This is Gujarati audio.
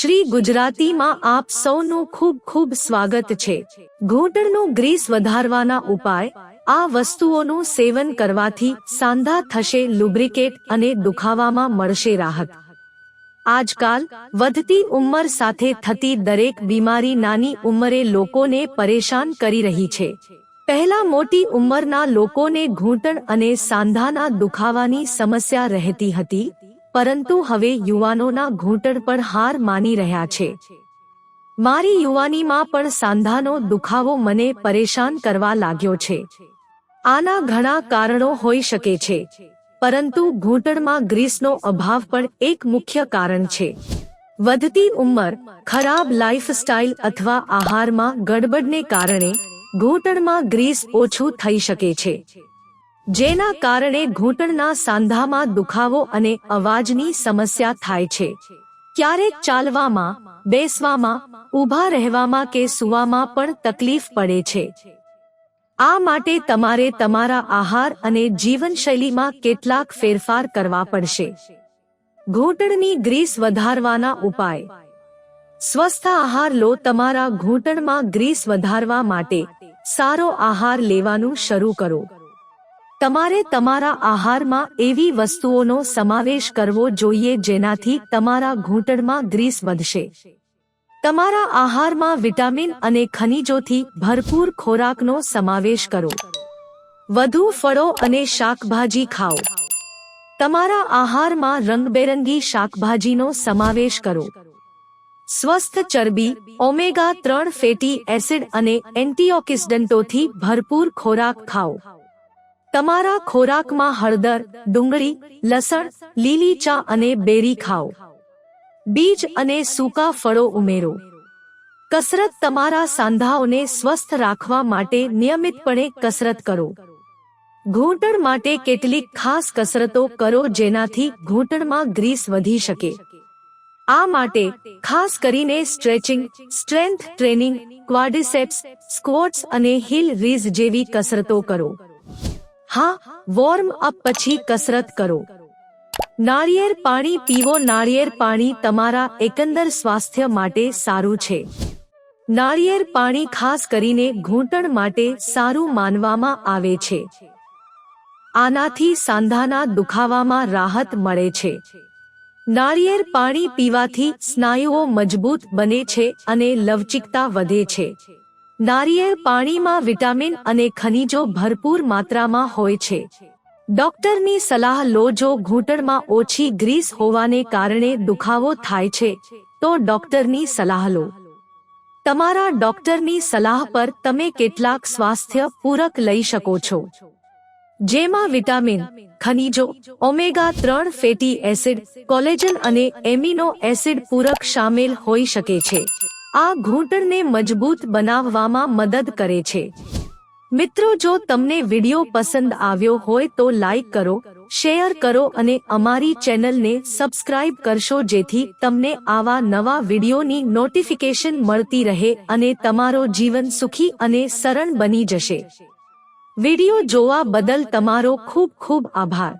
શ્રી ગુજરાતીમાં આપ સૌનું ખૂબ ખૂબ સ્વાગત છે। ઘૂંટણનું ગ્રીસ વધારવાના ઉપાય। આ વસ્તુઓનું સેવન કરવાથી સાંધા થશે લુબ્રિકેટ અને દુખાવામાં મળશે રાહત। આજકાલ વધતી ઉંમર સાથે થતી દરેક બીમારી નાની ઉંમરે લોકોને પરેશાન કરી રહી છે। પહેલા મોટી ઉંમરના લોકોને ઘૂંટણ અને સાંધાના દુખાવાની સમસ્યા રહેતી હતી, પરંતુ હવે યુવાનોના ઘૂંટણ પણ હાર માની રહ્યા છે। મારી યુવાનીમાં પણ સાંધાનો દુખાવો મને પરેશાન કરવા લાગ્યો છે। આના ઘણા કારણો હોઈ શકે છે, પરંતુ ઘૂંટણમાં ગ્રીસનો અભાવ પણ એક મુખ્ય કારણ છે। વધતી ઉંમર, ખરાબ લાઇફસ્ટાઇલ અથવા આહારમાં ગડબડને કારણે ઘૂંટણમાં ગ્રીસ ઓછું થઈ શકે છે, જેના કારણે ઘૂંટણના સાંધામાં દુખાવો અને અવાજની સમસ્યા થાય છે। ક્યારેક ચાલવામાં, બેસવામાં, ઊભા રહેવામાં કે સૂવામાં પણ તકલીફ પડે છે। આ માટે તમારે તમારા આહાર અને જીવનશૈલીમાં કેટલાક ફેરફાર કરવા પડશે। ઘૂંટણની ગ્રીસ વધારવાના ઉપાય। સ્વસ્થ આહાર લો। તમારા ઘૂંટણમાં ગ્રીસ વધારવા માટે સારો આહાર લેવાનું શરૂ કરો। તમારે તમારા આહારમાં એવી વસ્તુઓનો સમાવેશ કરવો જોઈએ જેનાથી તમારા ઘૂંટણમાં ગ્રીસ વધશે। તમારા આહારમાં વિટામિન અને ખનિજોથી ભરપૂર ખોરાકનો સમાવેશ કરો। વધુ ફળો અને શાકભાજી ખાઓ। તમારા આહારમાં રંગબેરંગી શાકભાજીનો સમાવેશ કરો। સ્વસ્થ ચરબી, ઓમેગા-3 ફેટી એસિડ અને એન્ટીઓક્સિડન્ટોથી ભરપૂર ખોરાક ખાઓ। તમારા ખોરાકમાં હળદર, ડુંગળી, લસણ, લીલી ચા અને બેરી ખાઓ। બીજ અને સૂકા ફળો ઉમેરો। કસરત। તમારા સાંધાઓને સ્વસ્થ રાખવા માટે નિયમિતપણે કસરત કરો। ઘૂંટણ માટે કેટલીક ખાસ કસરતો કરો જેનાથી ઘૂંટણમાં ગ્રીસ વધી શકે। આ માટે ખાસ કરીને સ્ટ્રેચિંગ, સ્ટ્રેન્થ ટ્રેનિંગ, ક્વાડ્રિસેપ્સ, સ્ક્વોટ્સ અને હીલ રીઝ જેવી કસરતો કરો। હા, વોર્મ અપ પછી કસરત કરો। નાળિયેર પાણી પીવો। નાળિયેર પાણી તમારા એકંદર સ્વાસ્થ્ય માટે સારું છે। નાળિયેર પાણી ખાસ કરીને ઘૂંટણ માટે સારું માનવામાં આવે છે। આનાથી સાંધાના દુખાવામાં રાહત મળે છે। નાળિયેર પાણી પીવાથી સ્નાયુઓ મજબૂત બને છે અને લવચિકતા વધે છે। નાળિયેર પાણીમાં વિટામિન અને ખનિજો ભરપૂર માત્રામાં હોય છે। ડોક્ટરની સલાહ લો। જો ઘૂંટણમાં ઓછી ગ્રીસ હોવાને કારણે દુખાવો થાય છે, તો ડોક્ટરની સલાહ લો। તમારા ડોક્ટરની સલાહ પર તમે કેટલાક સ્વાસ્થ્ય પૂરક લઈ શકો છો, જેમાં વિટામિન, ખનિજો, ઓમેગા-3 ફેટી એસિડ, કોલેજન અને એમિનો એસિડ પૂરક શામેલ હોઈ શકે છે। આ ઘૂંટણને મજબૂત બનાવવામાં મદદ કરે છે। મિત્રો, જો તમને વિડિયો પસંદ આવ્યો હોય તો લાઈક કરો, શેર કરો અને અમારી ચેનલને સબસ્ક્રાઇબ કરશો જેથી તમને આવા નવા વિડિયોની નોટિફિકેશન મળતી રહે અને તમારો જીવન સુખી અને સરળ બની જશે। વિડિયો જોવા બદલ તમારો ખૂબ ખૂબ આભાર।